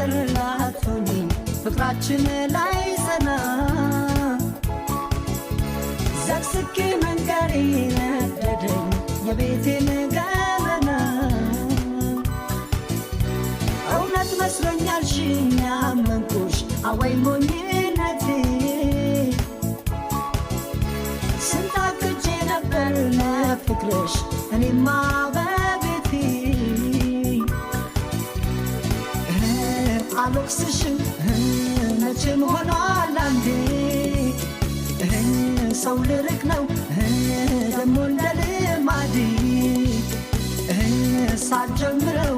ነገር ላትሆኚ ፍቅራችን ላይ ጸና ዘግዝቄ መንገሬ ነደደኝ የቤቴን ገበና እውነት መስሎኛል ሽኝ ያመንኩሽ አወይ ሞኝነቴ ስንት አቅጄ ነበር ለፍቅርሽ እኔማ በቤቴ አልወቅስሽም መቼም ሆኗል አንዴ ሰው ልርቅ ነው ደሞ እንደ ልማዴ ሳልጀምረው